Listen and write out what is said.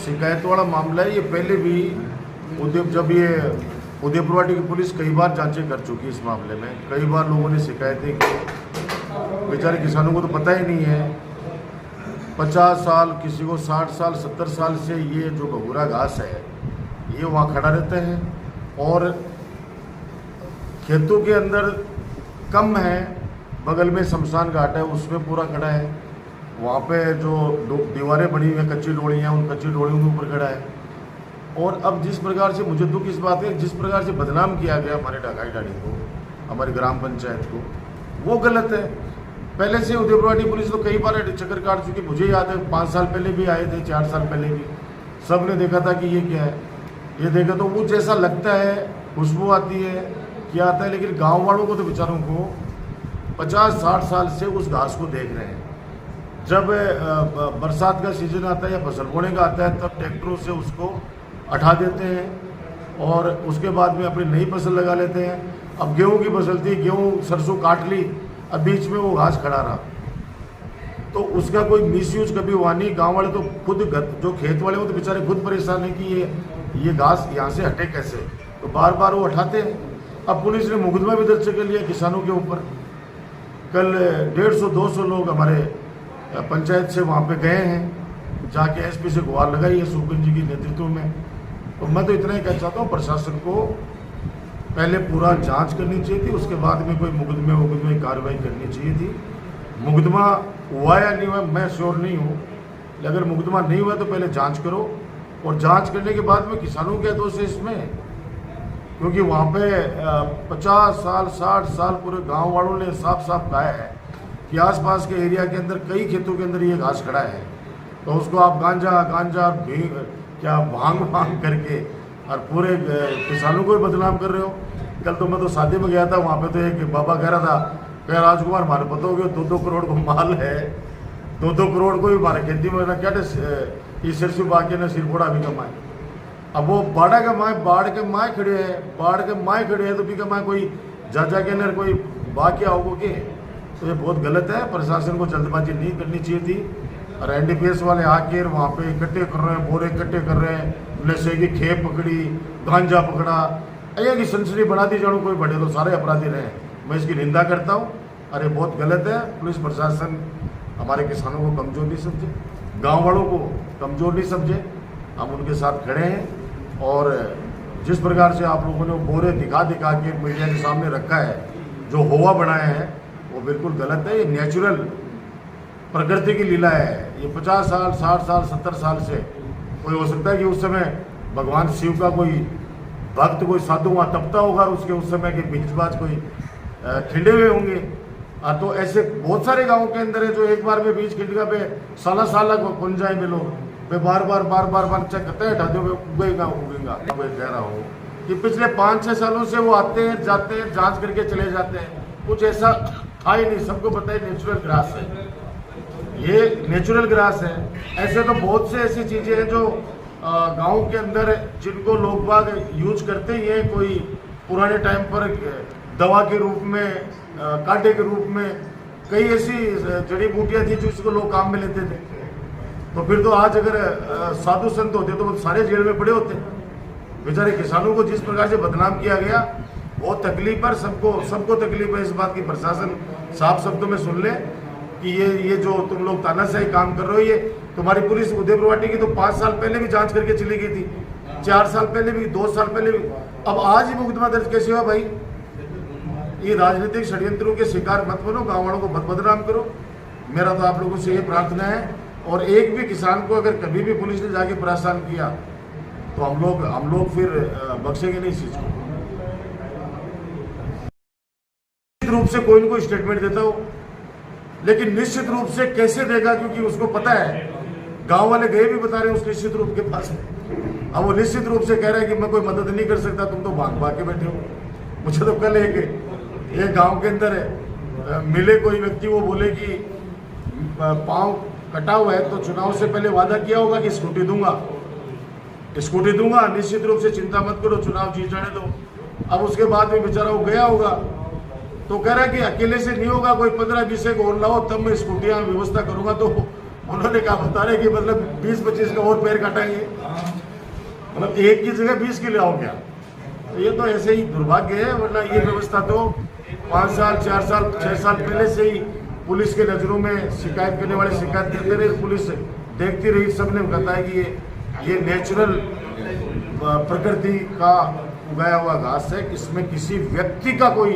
शिकायत वाला मामला है। ये पहले भी जब ये उदयपुरवाटी की पुलिस कई बार जांचें कर चुकी है इस मामले में, कई बार लोगों ने शिकायतें की। बेचारे किसानों को तो पता ही नहीं है। 50 साल, किसी को 60 साल 70 साल से ये जो भगूरा घास है ये वहाँ खड़ा रहता है, और खेतों के अंदर कम है, बगल में शमशान घाट है उसमें पूरा खड़ा है। वहाँ पे जो दीवारें बनी हुई हैं, कच्ची डोड़ियाँ, उन कच्ची डोड़ियों के ऊपर खड़ा है। और अब जिस प्रकार से, मुझे दुख इस बात है, जिस प्रकार से बदनाम किया गया हमारे ढाकाई डाड़ी को, हमारी ग्राम पंचायत को, वो गलत है। पहले से उदयपुरवाटी पुलिस तो कई बार चक्कर काट चुकी। मुझे याद है 5 साल पहले भी आए थे, 4 साल पहले भी, सब ने देखा था कि ये क्या है। ये देखा तो वो जैसा लगता है, खुशबू आती है, क्या आता है, लेकिन गाँव वालों को तो बेचारों को 50-60 साल से उस घास को देख रहे हैं। जब बरसात का सीजन आता है या फसल बोने का आता है, तब ट्रैक्टरों से उसको हटा देते हैं और उसके बाद में अपनी नई फसल लगा लेते हैं। अब गेहूं की फसल थी, गेहूं सरसों काट ली, अब बीच में वो घास खड़ा रहा, तो उसका कोई मिसयूज कभी हुआ नहीं। गांव वाले तो खुद, जो खेत वाले वो तो बेचारे खुद परेशान है कि ये घास यहाँ से हटे कैसे, तो बार बार वो हटाते हैं। अब पुलिस ने मुकदमा भी दर्ज कर लिया किसानों के ऊपर। कल 150-200 लोग हमारे पंचायत से वहाँ पे गए हैं, जाके एसपी से गुहार लगाई है सुखबिंद जी के नेतृत्व में। तो मैं तो इतना ही कहना चाहता हूँ, प्रशासन को पहले पूरा जांच करनी चाहिए थी, उसके बाद में कोई मुकदमे की कार्रवाई करनी चाहिए थी। मुकदमा हुआ या नहीं हुआ मैं श्योर नहीं हूँ, अगर मुकदमा नहीं हुआ तो पहले जांच करो, और जांच करने के बाद में किसानों के दोष है इसमें, क्योंकि वहाँ पे 50 साल 60 साल पूरे गाँव वालों ने साफ साफ कहा है कि आसपास के एरिया के अंदर कई खेतों के अंदर ये घास खड़ा है, तो उसको आप गांजा क्या भांग करके और पूरे किसानों को भी बदनाम कर रहे हो। कल तो मैं तो शादी में गया था, वहाँ पे तो एक बाबा कह रहा था, कह राजकुमार हमारे पता हो गया 2-2 करोड़ को माल है, 2-2 करोड़ को भी हमारे खेती में क्या ये सिर से बाकी ना सिर फोड़ा भी कमाए। अब वो बाढ़ के माए खड़े हैं, तो भी कमाए कोई जा के अंदर कोई बाकी आओगे के, तो ये बहुत गलत है। प्रशासन को जल्दबाजी नहीं करनी चाहिए थी, और एनडीपीएस वाले आके वहाँ पे इकट्ठे कर रहे हैं, बोरे इकट्ठे कर रहे हैं, नशे की खेप पकड़ी, गांजा पकड़ा, अये की सनसनी बना दी जानो कोई बड़े तो सारे अपराधी रहे। मैं इसकी निंदा करता हूँ, अरे बहुत गलत है। पुलिस प्रशासन हमारे किसानों को कमज़ोर नहीं समझे, गाँव वालों को कमज़ोर नहीं समझे, हम उनके साथ खड़े हैं। और जिस प्रकार से आप लोगों ने बोरे दिखा के मीडिया के सामने रखा है, जो होवा बनाया है, वो बिल्कुल गलत है। ये नेचुरल प्रकृति की लीला है। ये 50 साल 60 साल 70 साल से कोई हो सकता है कि उस समय भगवान शिव का कोई भक्त, कोई साधु वहाँ तपता होगा, उसके उस समय के बीचबाज कोई खिंडे हुए होंगे। तो ऐसे बहुत सारे गाँव के अंदर है जो एक बार में बीज खिंडगा पे साल खुन जाए मिलो, वे बार बार चेक करते हैं, हटा दो उगेगा। मैं कह रहा हूँ कि पिछले 5-6 सालों से वो आते हैं, जाते हैं, जांच करके चले जाते हैं, कुछ ऐसा था ही नहीं। सबको पता है नेचुरल ग्रास है, ये नेचुरल ग्रास है। ऐसे तो बहुत से ऐसी चीज़ें हैं जो गांव के अंदर जिनको लोग बाग यूज करते ही हैं, कोई पुराने टाइम पर दवा के रूप में, कांटे के रूप में, कई ऐसी जड़ी बूटियां थी जो इसको लोग काम में लेते थे। तो फिर तो आज अगर साधु संत होते तो वो सारे जेल में पड़े होते। बेचारे किसानों को जिस प्रकार से बदनाम किया गया, बहुत तकलीफ है, सबको तकलीफ है इस बात की। प्रशासन साफ शब्दों में सुन ले कि ये जो तुम लोग तानाशाही काम कर रहे हो, ये तुम्हारी पुलिस उदयपुरवाटी की तो 5 साल पहले भी जांच करके चली गई थी, 4 साल पहले भी, 2 साल पहले भी। अब आज ही मुकदमा दर्ज कैसे हुआ भाई? ये राजनीतिक षड्यंत्रों के शिकार मत बनो, गाँव वालों को मत बदनाम करो। मेरा तो आप लोगों से ये प्रार्थना है। और एक भी किसान को अगर कभी भी पुलिस ने जाके परेशान किया तो हम लोग फिर बख्शेंगे नहीं इस चीज को। निश्चित रूप से कोई न कोई स्टेटमेंट देता हो, लेकिन निश्चित रूप से कैसे देगा, क्योंकि उसको पता है, गांव वाले गए भी बता रहे हैं उस निश्चित रूप के पास। अब वो निश्चित रूप से कह रहा है कि मैं कोई मदद नहीं कर सकता, तुम तो भाग के बैठे हो। मुझे तो कल एक गांव के अंदर मिले कोई व्यक्ति, वो बोले कि पाँव कटा हुआ है तो चुनाव से पहले वादा किया होगा कि स्कूटी दूंगा, निश्चित रूप से चिंता मत करो, चुनाव जीत जाने दो। अब उसके बाद में बेचारा वो गया होगा, तो कह रहा है कि अकेले से नहीं होगा, कोई 15-20 एक और लाओ, तब मैं स्कूटियाँ व्यवस्था करूंगा। तो उन्होंने कहा बता रहे कि मतलब 20-25 का और पेड़ काटेंगे, मतलब एक की जगह 20 के लिए आओ क्या। तो ये तो ऐसे ही दुर्भाग्य है, वरना ये व्यवस्था तो 5 साल 4 साल 6 साल पहले से ही पुलिस के नज़रों में शिकायत करने वाले शिकायत करते रहे, पुलिस देखती रही। सबने बताया कि ये नेचुरल प्रकृति का उगाया हुआ घास है, इसमें किसी व्यक्ति का कोई